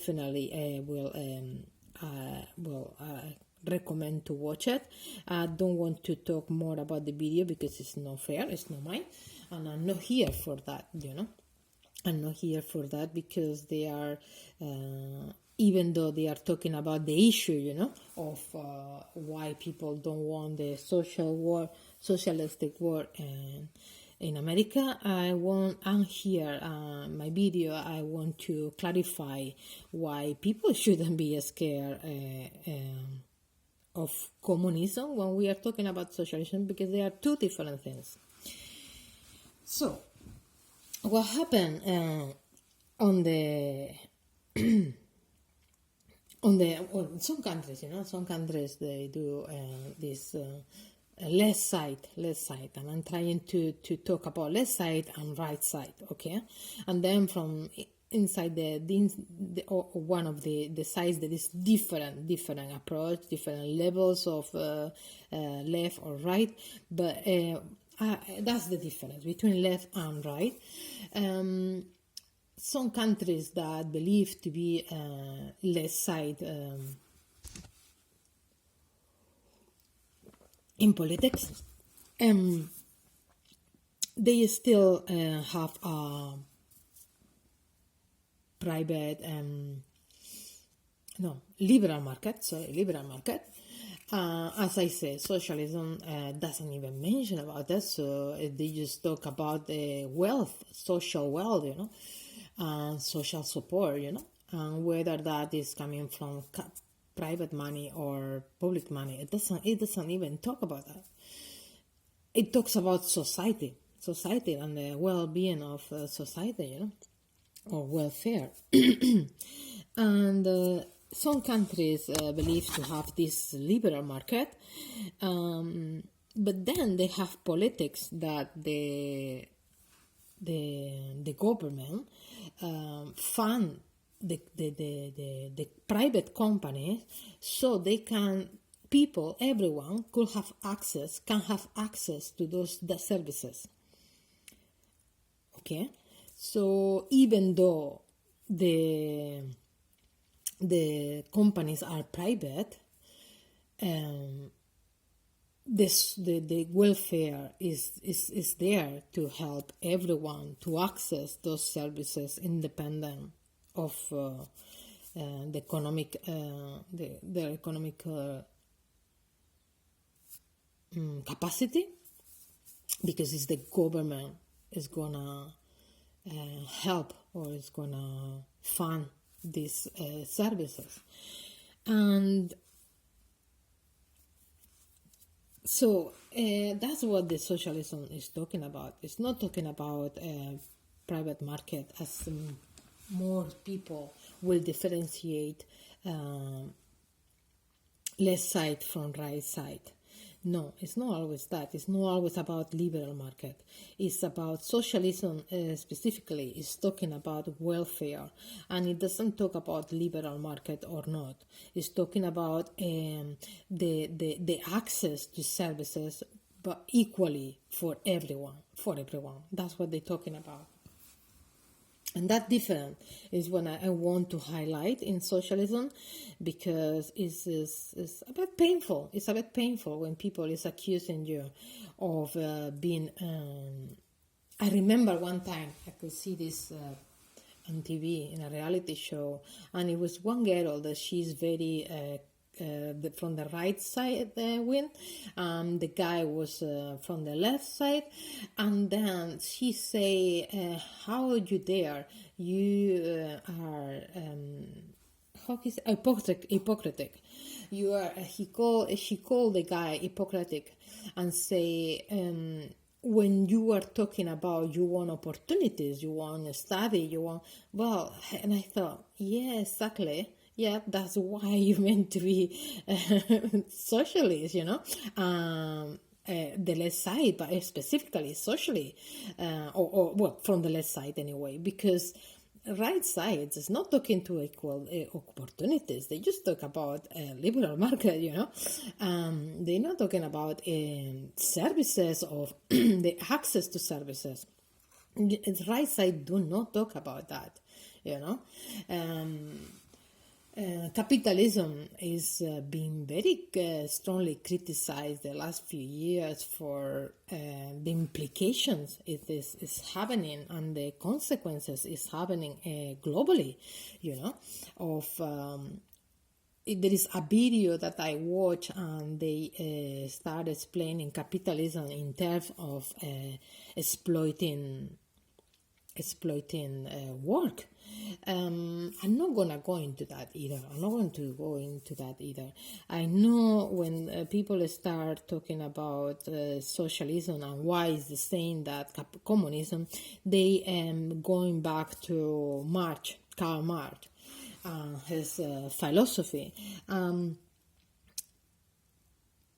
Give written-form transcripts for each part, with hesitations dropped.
definitely will recommend to watch it. I don't want to talk more about the video because it's not fair, it's not mine, and I'm not here for that, I'm not here for that because they are, even though they are talking about the issue, of why people don't want the socialistic war in America. I'm here, my video, I want to clarify why people shouldn't be scared of communism when we are talking about socialism, because they are two different things. So, what happened on some countries, some countries they do this left side, and I'm trying to talk about left side and right side, okay? And then from inside one of the sides, there is different approach, different levels of left or right, but that's the difference between left and right. Some countries that believe to be left side in politics, they still have a private, liberal market. As I say, socialism doesn't even mention about that, so they just talk about the wealth, social wealth, social support, and whether that is coming from private money or public money. It doesn't even talk about that. It talks about society and the well-being of society, or welfare. And some countries believe to have this liberal market, but then they have politics that the government fund the private companies, so they can, everyone can have access to the services. Okay, so even though the companies are private, the welfare is there to help everyone to access those services independent of the economic capacity, because it's the government is gonna help or is gonna fund these services. And so that's what the socialism is talking about. It's not talking about private market, as more people will differentiate left side from right side. No, it's not always that. It's not always about liberal market. It's about socialism specifically. It's talking about welfare, and it doesn't talk about liberal market or not. It's talking about the access to services, but equally for everyone. That's what they're talking about. And that difference is what I want to highlight in socialism, because it's a bit painful. It's a bit painful when people is accusing you of being... I remember one time I could see this on TV in a reality show, and it was one girl that she's very... from the right side wing, the guy was from the left side, and then she say, how you dare, you are hypocritic, you are, she called the guy hypocritic, and say, when you are talking about you want opportunities, you want to study, you want, well, and I thought, yeah, exactly. Yeah, that's why you meant to be socialist, the left side, but specifically socially, or from the left side anyway, because right side is not talking to equal opportunities. They just talk about liberal market, they're not talking about services or the access to services. The right side do not talk about that, capitalism is being very strongly criticized the last few years for the implications it is happening and the consequences is happening globally, of there is a video that I watched and they start explaining capitalism in terms of exploiting work. I'm not gonna go into that either. I know when people start talking about socialism and why is the same that communism, they going back to Karl Marx, his philosophy.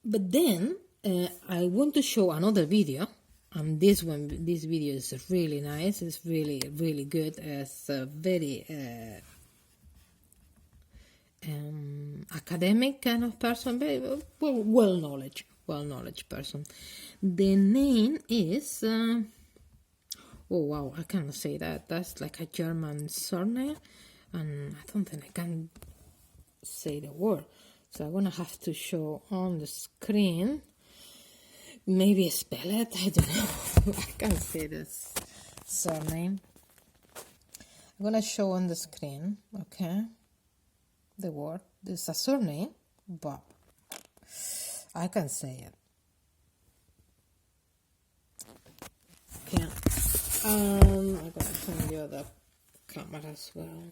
But then I want to show another video. This video is really nice. It's really, really good. It's a very academic kind of person, very well knowledge person. The name is oh wow, I cannot say that. That's like a German surname, and I don't think I can say the word. So I'm gonna have to show on the screen. Maybe spell it, I don't know. I can't say this surname. I'm gonna show on the screen, okay, the word. This is a surname, but I can say it. Okay. I'm gonna turn the other camera as well.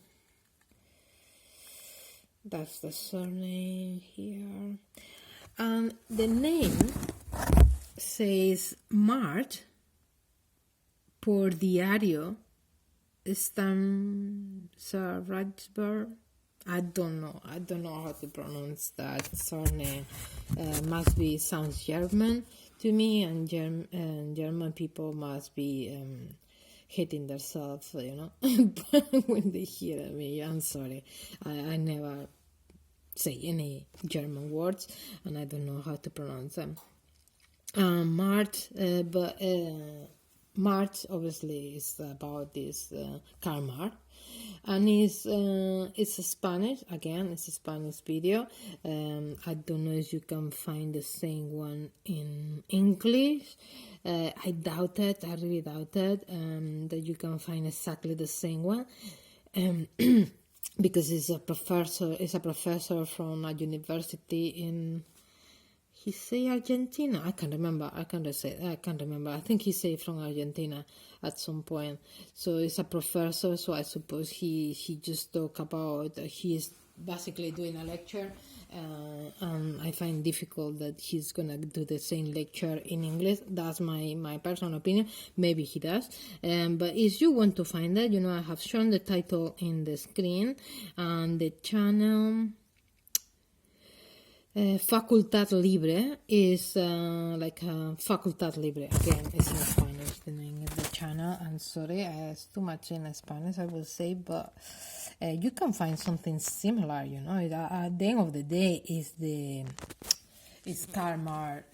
That's the surname here. And the name says Mart por diario Stansarsberg. I don't know how to pronounce that surname. Sounds German to me, and German people must be hating themselves, when they hear me. I'm sorry, I never say any German words, and I don't know how to pronounce them. March obviously is about this Karl Marx, and it's a Spanish, again, it's a Spanish video. I don't know if you can find the same one in English. I really doubt it that you can find exactly the same one, because it's a professor from a university in, he say Argentina? I can't remember. I think he say from Argentina at some point. So it's a professor. So I suppose he just talk about, he's basically doing a lecture, and I find difficult that he's gonna do the same lecture in English. That's my personal opinion. Maybe he does. But if you want to find that, I have shown the title in the screen and the channel. Facultad Libre is like Facultad Libre. Again, it's in Spanish, the name of the channel. I'm sorry, it's too much in Spanish, I will say, but you can find something similar, At the end of the day, it's Karl Marx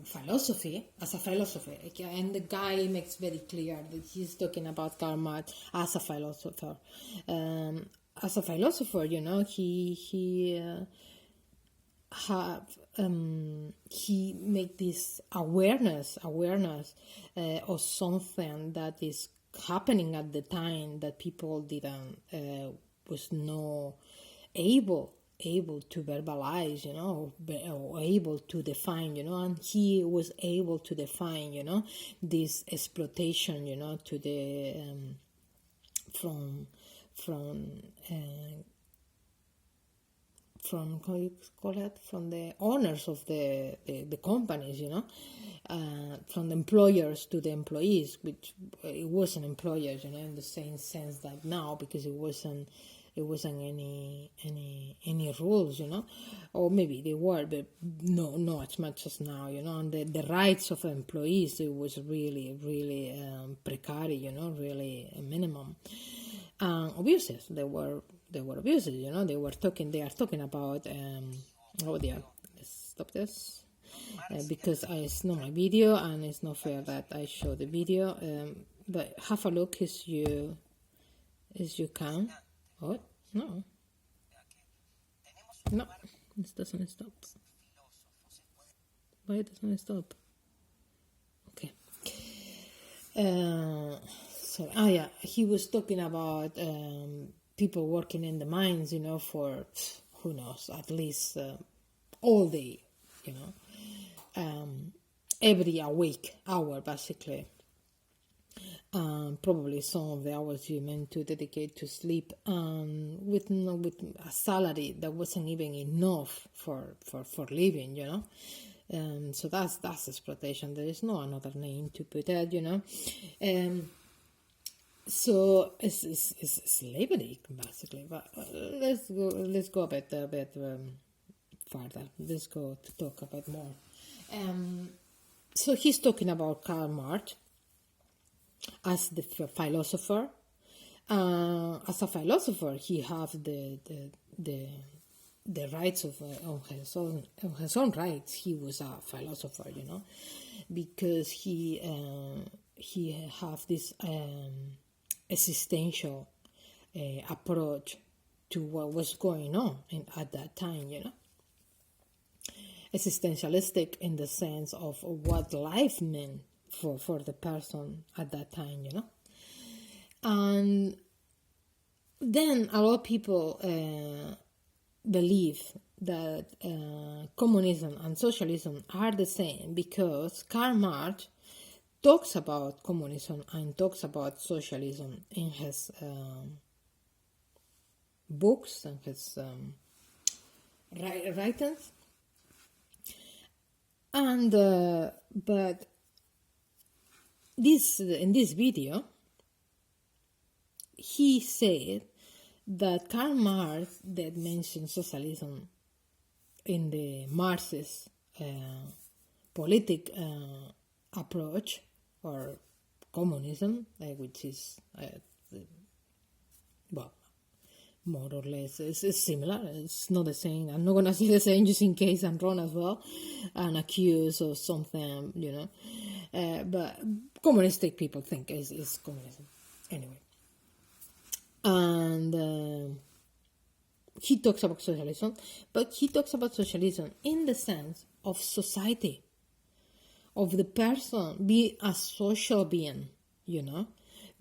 philosophy, as a philosopher, and the guy makes very clear that he's talking about Karl Marx as a philosopher. He make this awareness of something that is happening at the time that people didn't was not able to verbalize, or able to define, and he was able to define, this exploitation, to the from how you call it, from the owners of the companies, from the employers to the employees, which it wasn't employers, in the same sense that now, because it wasn't any rules, or maybe they were, but no as much as now, and the rights of employees, it was really, really precarious, really a minimum. Abuses, there were abuses, they are talking about let's stop this, because it's not my video and it's not fair that I show the video, but have a look as you can. What? No. No. This doesn't stop. Why it doesn't stop? Okay. Yeah, he was talking about people working in the mines, for who knows, at least all day, every awake hour, basically. Probably some of the hours you meant to dedicate to sleep, with a salary that wasn't even enough for living, so that's exploitation. There is no another name to put it, so it's slavery basically. But let's go a bit further. Let's go to talk about more. So he's talking about Karl Marx as the philosopher. As a philosopher, he have the rights of on his own rights. He was a philosopher, because he have this existential approach to what was going on at that time, existentialistic in the sense of what life meant for the person at that time, and then a lot of people believe that communism and socialism are the same, because Karl Marx talks about communism and talks about socialism in his books and his writings. And but in this video, he said that Karl Marx that mentioned socialism in the Marxist politic approach, or communism, which is more or less it's similar. It's not the same. I'm not gonna say the same just in case I'm wrong as well and accused of something, but communistic people think is communism anyway. And he talks about socialism, but he talks about socialism in the sense of society, of the person be a social being,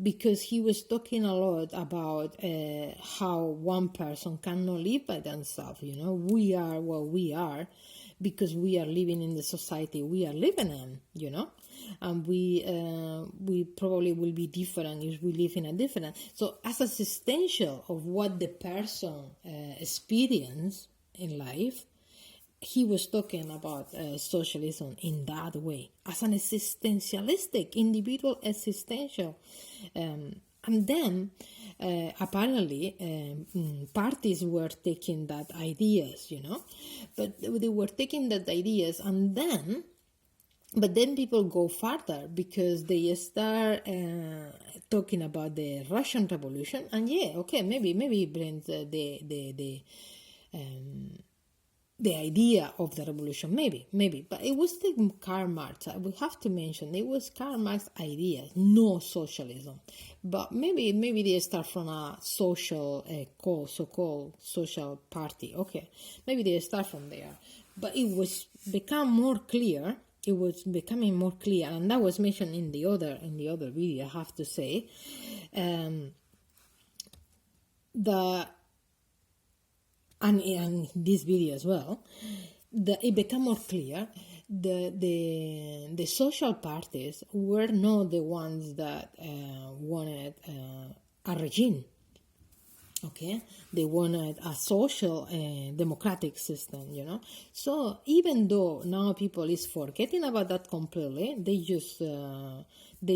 because he was talking a lot about how one person cannot live by themselves. We are what we are because we are living in the society we are living in, and we probably will be different if we live in a different. So as a substantial of what the person experience in life, he was talking about socialism in that way, as an existentialistic, individual existential. And then, apparently, parties were taking that ideas, but they were taking that ideas, but then people go further, because they start talking about the Russian Revolution, and maybe it brings the idea of the revolution, maybe, but it was the Karl Marx. We have to mention it was Karl Marx's ideas, no socialism. But maybe they start from a social so-called social party. Okay, maybe they start from there. But it was becoming more clear, and that was mentioned in the other video. I have to say, and in this video as well, it became more clear the social parties were not the ones that wanted a regime. Okay, they wanted a social democratic system, So even though now people is forgetting about that completely, they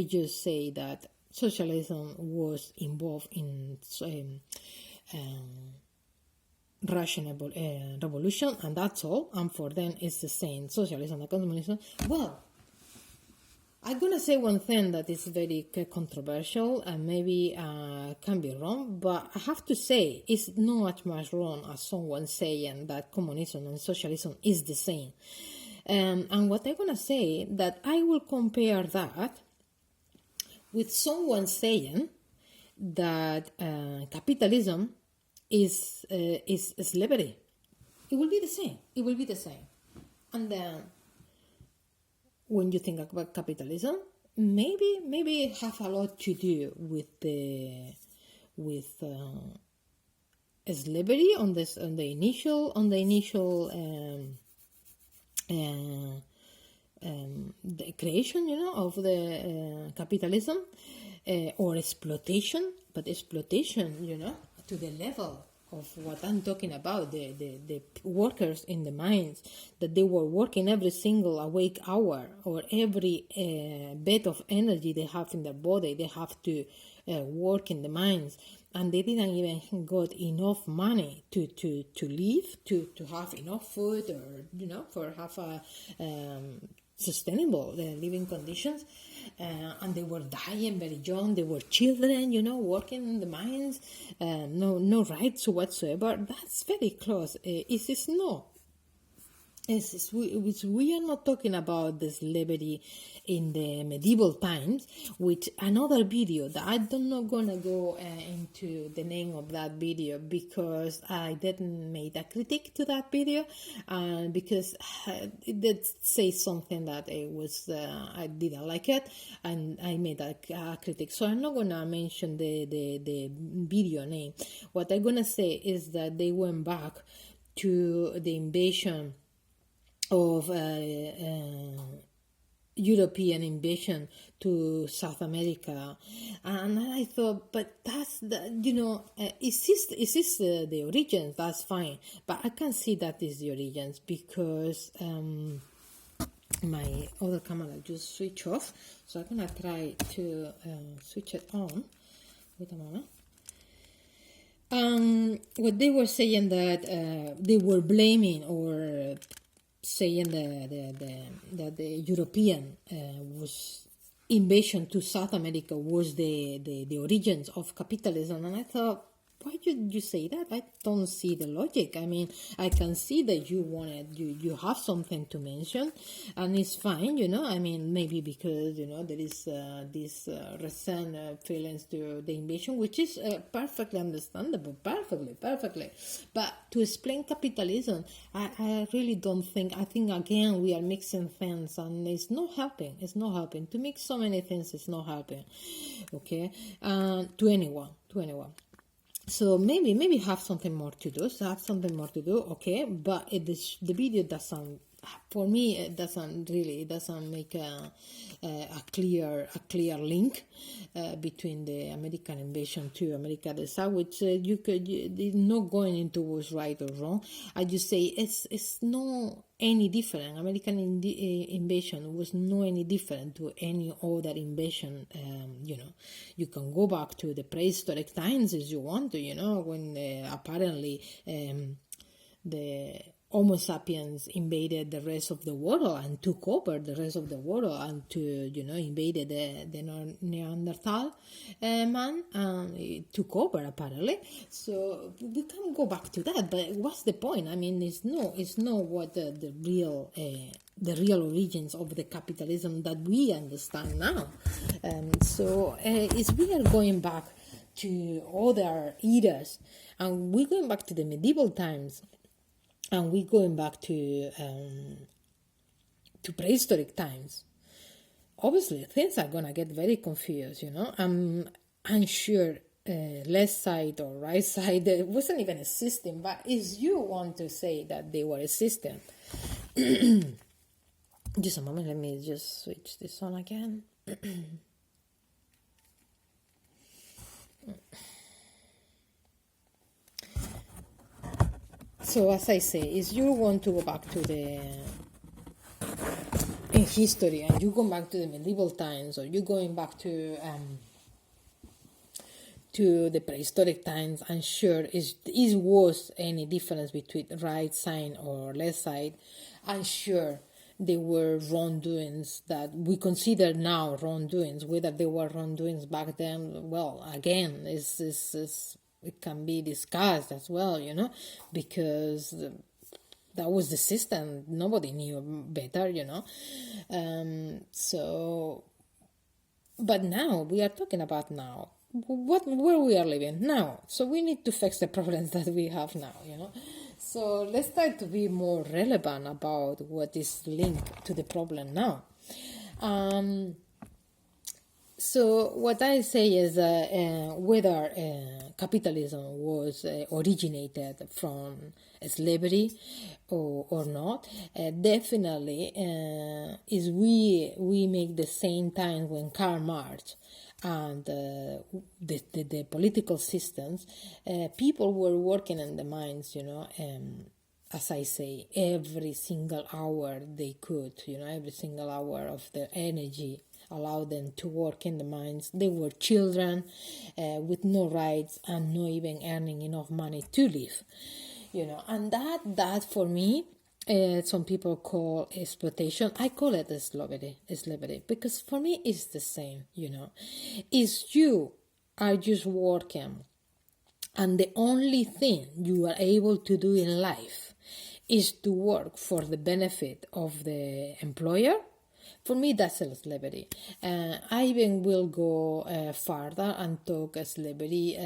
just say that socialism was involved in Russian revolution, and that's all. And for them, it's the same, socialism and communism. Well, I'm gonna say one thing that is very controversial and maybe can be wrong, but I have to say it's not much wrong as someone saying that communism and socialism is the same. And what I'm gonna say, that I will compare that with someone saying that capitalism is slavery. It will be the same. It will be the same. And then, when you think about capitalism, maybe it have a lot to do with slavery on the initial the creation, of the capitalism, or exploitation, but exploitation, to the level of what I'm talking about, the workers in the mines, that they were working every single awake hour, or every bit of energy they have in their body, they have to work in the mines, and they didn't even got enough money to live, to have enough food, or for have a sustainable living conditions, and they were dying very young. They were children, working in the mines, no rights whatsoever. That's very close. It's no. We are not talking about the slavery in the medieval times, which another video that I'm not gonna go into the name of that video, because I didn't make a critique to that video, because it did say something that it was I didn't like it, and I made a critique. So I'm not gonna mention the video name. What I'm gonna say is that they went back to the invasion of European invasion to South America, and I thought, but that's is this the origins? That's fine, but I can see that is the origins, because my other camera just switched off, so I'm gonna try to switch it on. Wait a moment. What they were saying, that they were blaming or saying that the European was invasion to South America was the origins of capitalism, and I thought, why did you say that? I don't see the logic. I mean, I can see that you have something to mention, and it's fine, I mean, maybe because, there is this recent feelings to the invasion, which is perfectly understandable, perfectly. But to explain capitalism, I really don't think, I think, again, we are mixing things, and it's not helping. To mix so many things is not helping, okay, to anyone. So maybe have something more to do. Okay, but the video doesn't. For me, it doesn't make a clear link between the American invasion to America del South, which it's not going into was right or wrong. I just say it's not any different. American invasion was not any different to any other invasion. You can go back to the prehistoric times if you want to. When apparently the Homo sapiens invaded the rest of the world and took over the rest of the world, and invaded the Neanderthal man, and it took over apparently. So we can go back to that, but what's the point? I mean, it's not what the real origins of the capitalism that we understand now. So it's we are going back to other eras, and we're going back to the medieval times. And we're going back to prehistoric times. Obviously, things are gonna get very confused. I'm unsure. Left side or right side, it wasn't even a system. But if you want to say that they were a system, just a moment. Let me just switch this on again. So as I say, if you want to go back to in history, and you go back to the medieval times, or you're going back to the prehistoric times, I'm sure is was any difference between right side or left side, I'm sure there were wrongdoings that we consider now wrongdoings. Whether they were wrongdoings back then, well, again, it can be discussed as well, because that was the system. Nobody knew better, So, but now we are talking about now. where we are living now. So we need to fix the problems that we have now, So let's try to be more relevant about what is linked to the problem now. So what I say is whether capitalism was originated from slavery or not, definitely is we make the same time when Karl Marx and the political systems, people were working in the mines, as I say, every single hour they could, every single hour of their energy allowed them to work in the mines. They were children with no rights and not even earning enough money to live, and that for me, some people call exploitation. I call it slavery, because for me it's the same, Is you are just working, and the only thing you are able to do in life is to work for the benefit of the employer. For me, that's a slavery. I even will go further and talk slavery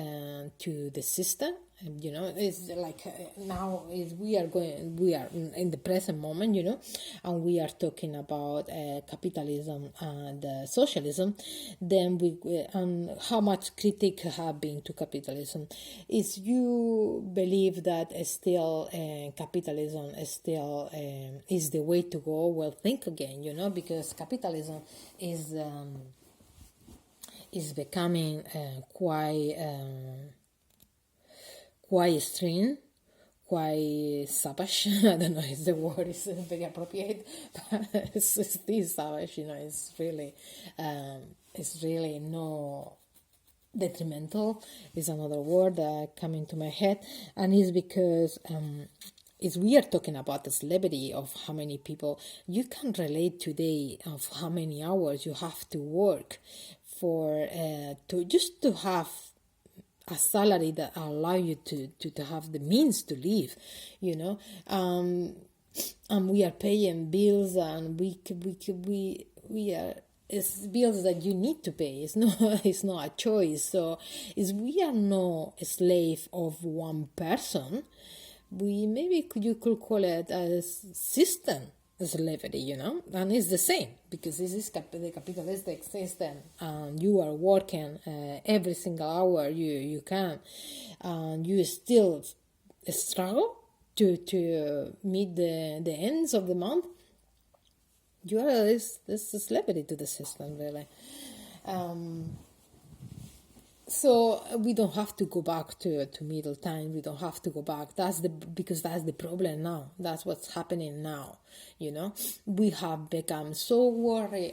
to the system. It's like now we are in the present moment, and we are talking about capitalism and socialism. Then and how much critique have been to capitalism. Is you believe that still capitalism is still is the way to go? Well, think again, because capitalism is becoming quite extreme, quite savage. I don't know if the word is very appropriate, but it's still savage. It's really no detrimental. Is another word that coming to my head, and it's because is we are talking about the slavery of how many people you can relate today, of how many hours you have to work for to have a salary that allow you to have the means to live, and we are paying bills, and we are, it's bills that you need to pay. It's not a choice. So we are no slave of one person. You could call it a system slavery, and it's the same, because this is the capitalistic system, and you are working every single hour you can, and you still struggle to meet the ends of the month. You are this slavery to the system, really. So we don't have to go back to middle time. We don't have to go back. Because that's the problem now. That's what's happening now. We have become so worried